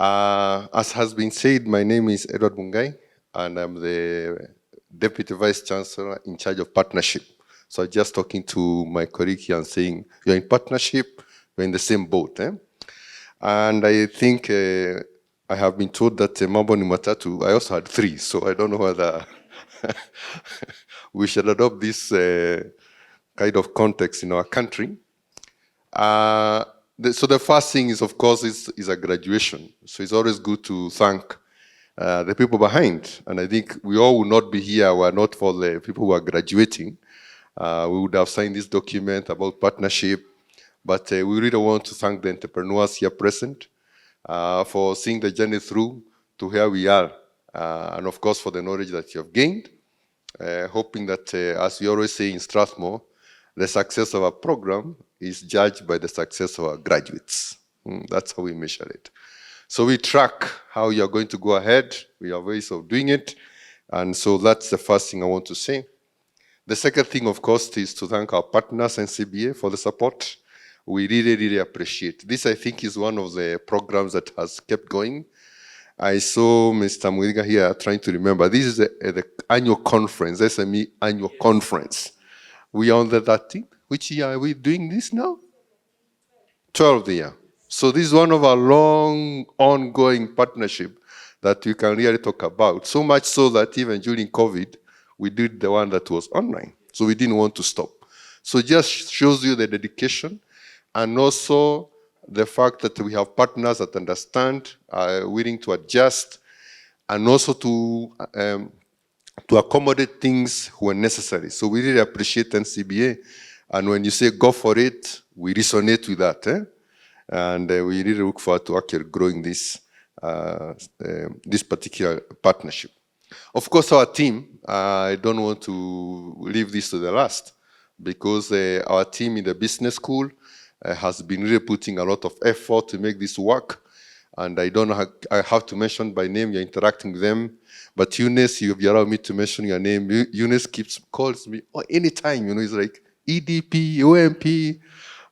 As has been said, my name is Edward Mungai, and I'm the Deputy Vice Chancellor in charge of partnership. So I'm just talking to my colleague here and saying, you're in partnership, we're in the same boat. And I think I have been told that Mambo ni Matatu, I also had 3, so I don't know whether we should adopt this kind of context in our country. So the first thing is, of course, is a graduation. So it's always good to thank the people behind. And I think we all would not be here were not for the people who are graduating. We would have signed this document about partnership. But we really want to thank the entrepreneurs here present for seeing the journey through to where we are. And of course, for the knowledge that you have gained. Hoping that, as we always say in Strathmore, the success of our program is judged by the success of our graduates. That's how we measure it. So we track how you're going to go ahead. We have ways of doing it. And so that's the first thing I want to say. The second thing, of course, is to thank our partners and CBA for the support. We really, really appreciate. This, I think, is one of the programs that has kept going. I saw Mr. Muiga here trying to remember. This is the annual conference, SME annual conference. We are on the 13th. Which year are we doing this now? 12th year. So this is one of our long, ongoing partnership that we can really talk about. So much so that even during COVID, we did the one that was online. So we didn't want to stop. So it just shows you the dedication and also the fact that we have partners that understand, are willing to adjust, and also to accommodate things when necessary. So we really appreciate NCBA. And when you say go for it, we resonate with that. And we really look forward to actually growing this particular partnership. Of course, our team, I don't want to leave this to the last, because our team in the business school has been really putting a lot of effort to make this work. And I don't know, I have to mention by name, you're interacting with them. But Eunice, you allow me to mention your name. Eunice calls me anytime, it's like EDP, OMP,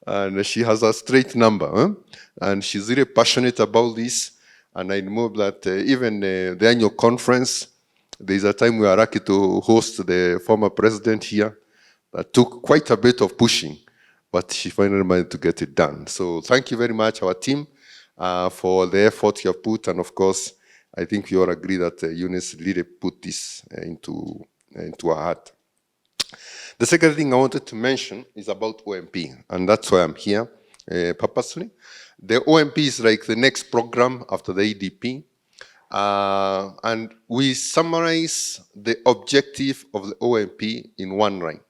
and she has a straight number. And she's really passionate about this. And I know that even the annual conference, there's a time we are lucky to host the former president here. That took quite a bit of pushing, but she finally managed to get it done. So thank you very much, our team, for the effort you have put. And of course, I think we all agree that Eunice really put this into our heart. The second thing I wanted to mention is about OMP, and that's why I'm here purposely. The OMP is like the next program after the EDP, and we summarize the objective of the OMP in one line.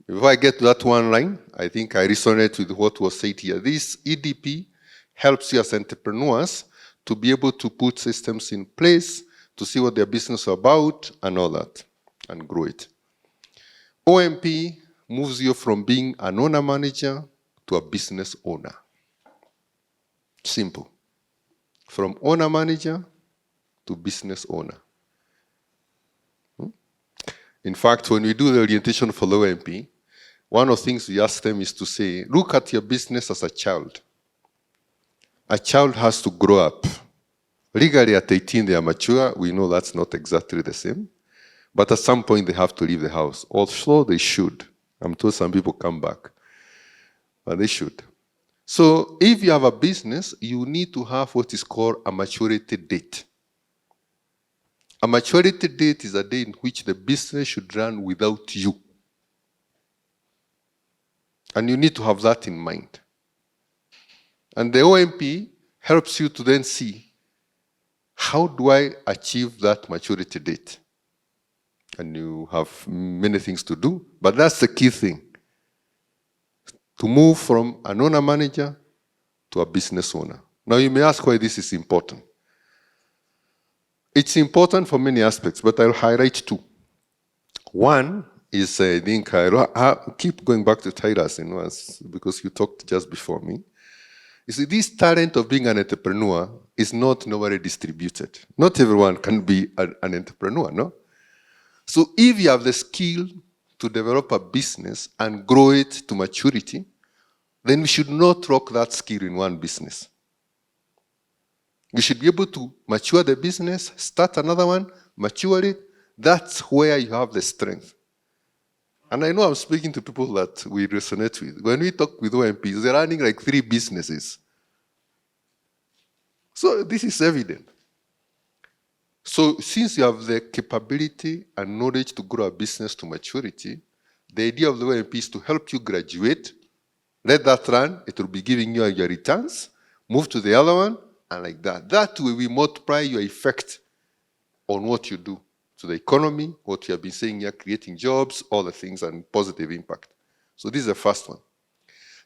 Before I get to that one line, I think I resonate with what was said here. This EDP helps you as entrepreneurs to be able to put systems in place, to see what their business is about and all that, and grow it. OMP moves you from being an owner-manager to a business owner. Simple. From owner-manager to business owner. In fact, when we do the orientation for the OMP, one of the things we ask them is to say, look at your business as a child. A child has to grow up. Legally at 18 they are mature. We know that's not exactly the same. But at some point they have to leave the house. Also they should. I'm told some people come back. But they should. So if you have a business, you need to have what is called a maturity date. A maturity date is a day in which the business should run without you. And you need to have that in mind. And the OMP helps you to then see, how do I achieve that maturity date? And you have many things to do, but that's the key thing. To move from an owner-manager to a business owner. Now you may ask why this is important. It's important for many aspects, but I'll highlight 2. One is, I think, I keep going back to Tyrus, because you talked just before me. You see, this talent of being an entrepreneur is not nowhere distributed. Not everyone can be an entrepreneur, no? So if you have the skill to develop a business and grow it to maturity, then we should not lock that skill in one business. You should be able to mature the business, start another one, mature it. That's where you have the strength. And I know I'm speaking to people that we resonate with. When we talk with OMPs, they're running like 3 businesses. So this is evident. So since you have the capability and knowledge to grow a business to maturity, the idea of the OMP is to help you graduate, let that run, it will be giving you your returns, move to the other one, and like that. That way we multiply your effect on what you do to the economy, what you have been saying here, creating jobs, all the things, and positive impact. So this is the first one.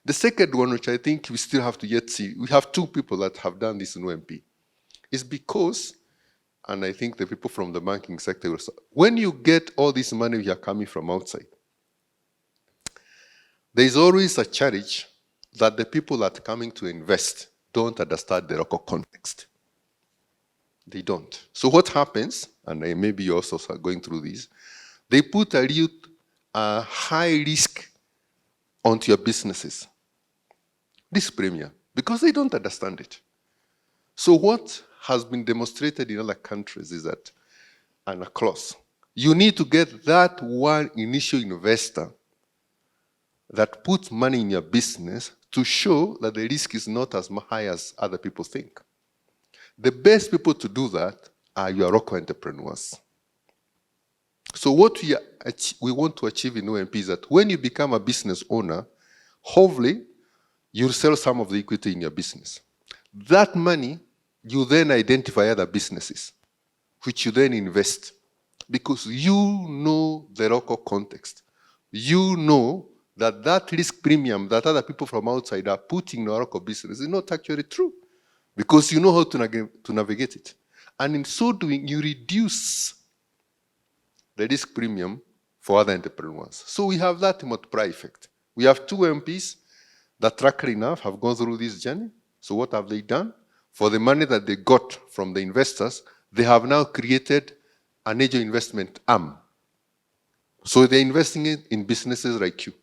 The second one, which I think we still have to yet see, we have 2 people that have done this in OMP, is because, and I think the people from the banking sector will say, when you get all this money you are coming from outside, there is always a challenge that the people that are coming to invest don't understand the local context. They don't. So what happens, and maybe you also are going through this, they put a high risk onto your businesses, this premium, because they don't understand it. So what has been demonstrated in other countries is that, and across, you need to get that one initial investor that puts money in your business to show that the risk is not as high as other people think. The best people to do that are your local entrepreneurs. So what we want to achieve in OMP is that when you become a business owner, hopefully you'll sell some of the equity in your business. That money, you then identify other businesses, which you then invest, because you know the local context. You know that that risk premium that other people from outside are putting in our local business is not actually true, because you know how to navigate it. And in so doing, you reduce the risk premium for other entrepreneurs. So we have that multiply effect. We have 2 MPs that, luckily enough, have gone through this journey. So what have they done? For the money that they got from the investors, they have now created an angel investment arm. So they're investing it in businesses like you,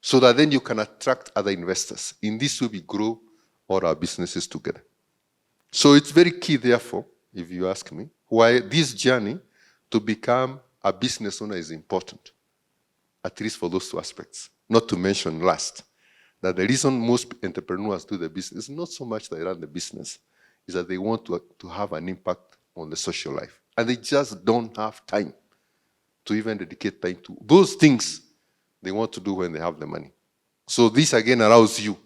so that then you can attract other investors. In this way, we grow all our businesses together. So it's very key, therefore, if you ask me, why this journey to become a business owner is important, at least for those 2 aspects. Not to mention last, that the reason most entrepreneurs do the business is not so much they run the business, is that they want to have an impact on the social life. And they just don't have time to even dedicate time to those things they want to do when they have the money. So this again allows you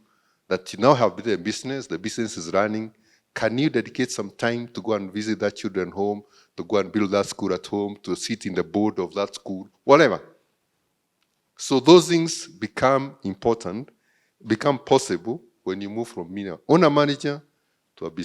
that you now have the business is running. Can you dedicate some time to go and visit that children's home, to go and build that school at home, to sit in the board of that school, whatever. So those things become important, become possible when you move from owner manager to a business.